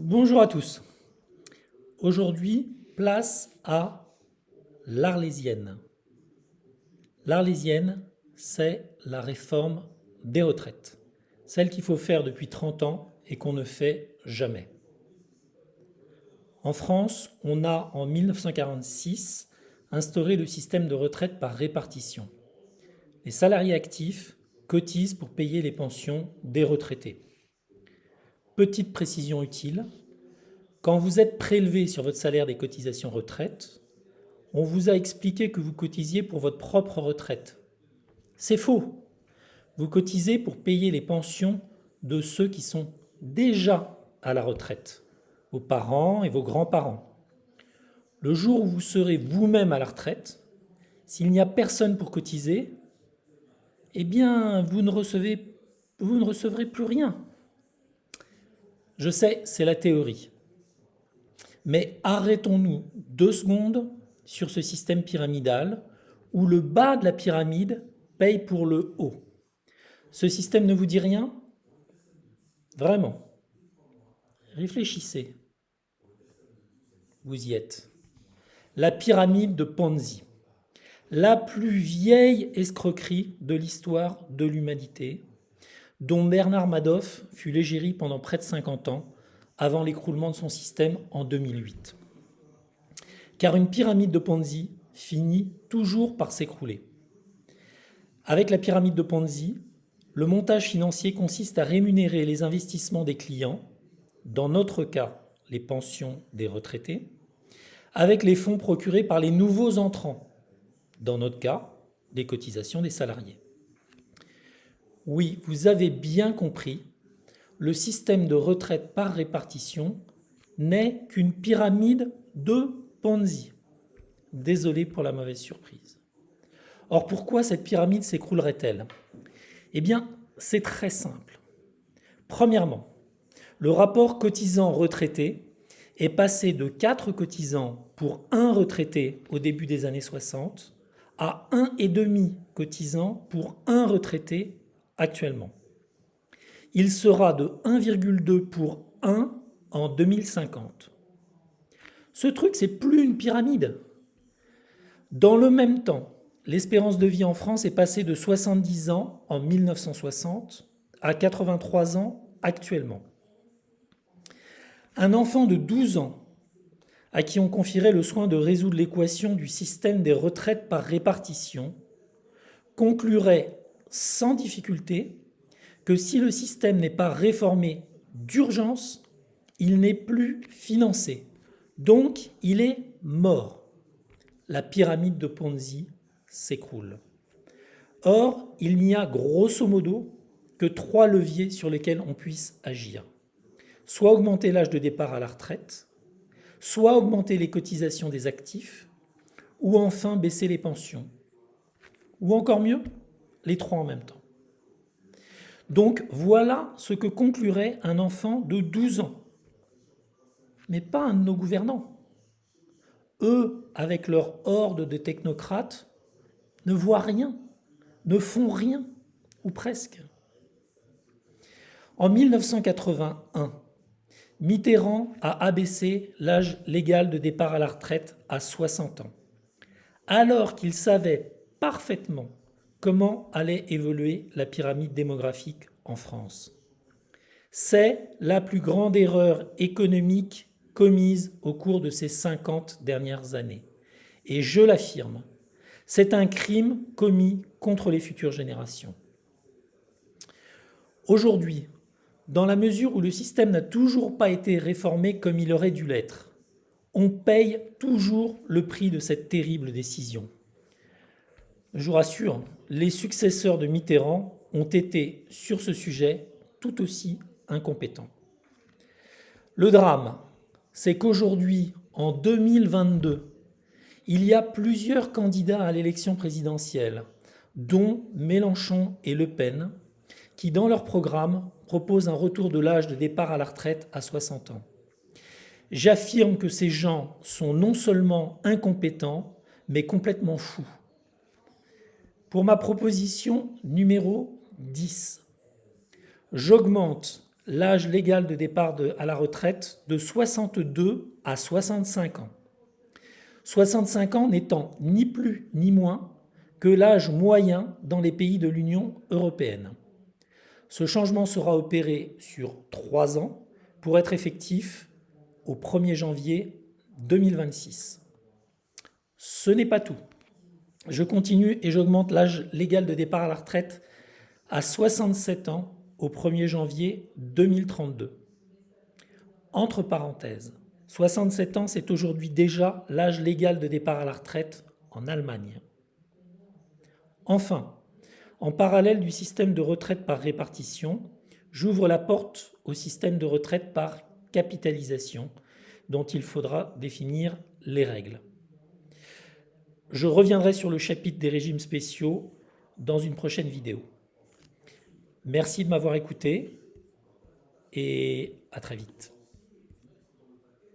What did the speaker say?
Bonjour à tous. Aujourd'hui, place à l'Arlésienne. L'Arlésienne, c'est la réforme des retraites. Celle qu'il faut faire depuis 30 ans et qu'on ne fait jamais. En France, on a en 1946 instauré le système de retraite par répartition. Les salariés actifs cotisent pour payer les pensions des retraités. Petite précision utile, quand vous êtes prélevé sur votre salaire des cotisations retraite, on vous a expliqué que vous cotisiez pour votre propre retraite. C'est faux. Vous cotisez pour payer les pensions de ceux qui sont déjà à la retraite, vos parents et vos grands-parents. Le jour où vous serez vous-même à la retraite, s'il n'y a personne pour cotiser, eh bien, vous ne recevrez plus rien. Je sais, c'est la théorie. Mais arrêtons-nous 2 secondes sur ce système pyramidal où le bas de la pyramide paye pour le haut. Ce système ne vous dit rien? Vraiment. Réfléchissez. Vous y êtes. La pyramide de Ponzi. La plus vieille escroquerie de l'histoire de l'humanité, dont Bernard Madoff fut l'égérie pendant près de 50 ans, avant l'écroulement de son système en 2008. Car une pyramide de Ponzi finit toujours par s'écrouler. Avec la pyramide de Ponzi, le montage financier consiste à rémunérer les investissements des clients, dans notre cas les pensions des retraités, avec les fonds procurés par les nouveaux entrants, dans notre cas les cotisations des salariés. Oui, vous avez bien compris, le système de retraite par répartition n'est qu'une pyramide de Ponzi. Désolé pour la mauvaise surprise. Or, pourquoi cette pyramide s'écroulerait-elle? Eh bien, c'est très simple. Premièrement, le rapport cotisant-retraité est passé de 4 cotisants pour 1 retraité au début des années 60 à 1,5 cotisants pour 1 retraité actuellement. Il sera de 1,2 pour 1 en 2050. Ce truc, c'est plus une pyramide. Dans le même temps, l'espérance de vie en France est passée de 70 ans en 1960 à 83 ans actuellement. Un enfant de 12 ans à qui on confierait le soin de résoudre l'équation du système des retraites par répartition conclurait sans difficulté que si le système n'est pas réformé d'urgence, il n'est plus financé. Donc, il est mort. La pyramide de Ponzi s'écroule. Or, il n'y a grosso modo que 3 leviers sur lesquels on puisse agir. Soit augmenter l'âge de départ à la retraite, soit augmenter les cotisations des actifs, ou enfin baisser les pensions. Ou encore mieux, les 3 en même temps. Donc voilà ce que conclurait un enfant de 12 ans. Mais pas un de nos gouvernants. Eux, avec leur horde de technocrates, ne voient rien, ne font rien, ou presque. En 1981, Mitterrand a abaissé l'âge légal de départ à la retraite à 60 ans, alors qu'il savait parfaitement comment allait évoluer la pyramide démographique en France. C'est la plus grande erreur économique commise au cours de ces 50 dernières années. Et je l'affirme, c'est un crime commis contre les futures générations. Aujourd'hui, dans la mesure où le système n'a toujours pas été réformé comme il aurait dû l'être, on paye toujours le prix de cette terrible décision. Je vous rassure, les successeurs de Mitterrand ont été, sur ce sujet, tout aussi incompétents. Le drame, c'est qu'aujourd'hui, en 2022, il y a plusieurs candidats à l'élection présidentielle, dont Mélenchon et Le Pen, qui, dans leur programme, proposent un retour de l'âge de départ à la retraite à 60 ans. J'affirme que ces gens sont non seulement incompétents, mais complètement fous. Pour ma proposition numéro 10, j'augmente l'âge légal de départ à la retraite de 62 à 65 ans. 65 ans n'étant ni plus ni moins que l'âge moyen dans les pays de l'Union européenne. Ce changement sera opéré sur 3 ans pour être effectif au 1er janvier 2026. Ce n'est pas tout. Je continue et j'augmente l'âge légal de départ à la retraite à 67 ans au 1er janvier 2032. Entre parenthèses, 67 ans, c'est aujourd'hui déjà l'âge légal de départ à la retraite en Allemagne. Enfin, en parallèle du système de retraite par répartition, j'ouvre la porte au système de retraite par capitalisation, dont il faudra définir les règles. Je reviendrai sur le chapitre des régimes spéciaux dans une prochaine vidéo. Merci de m'avoir écouté et à très vite.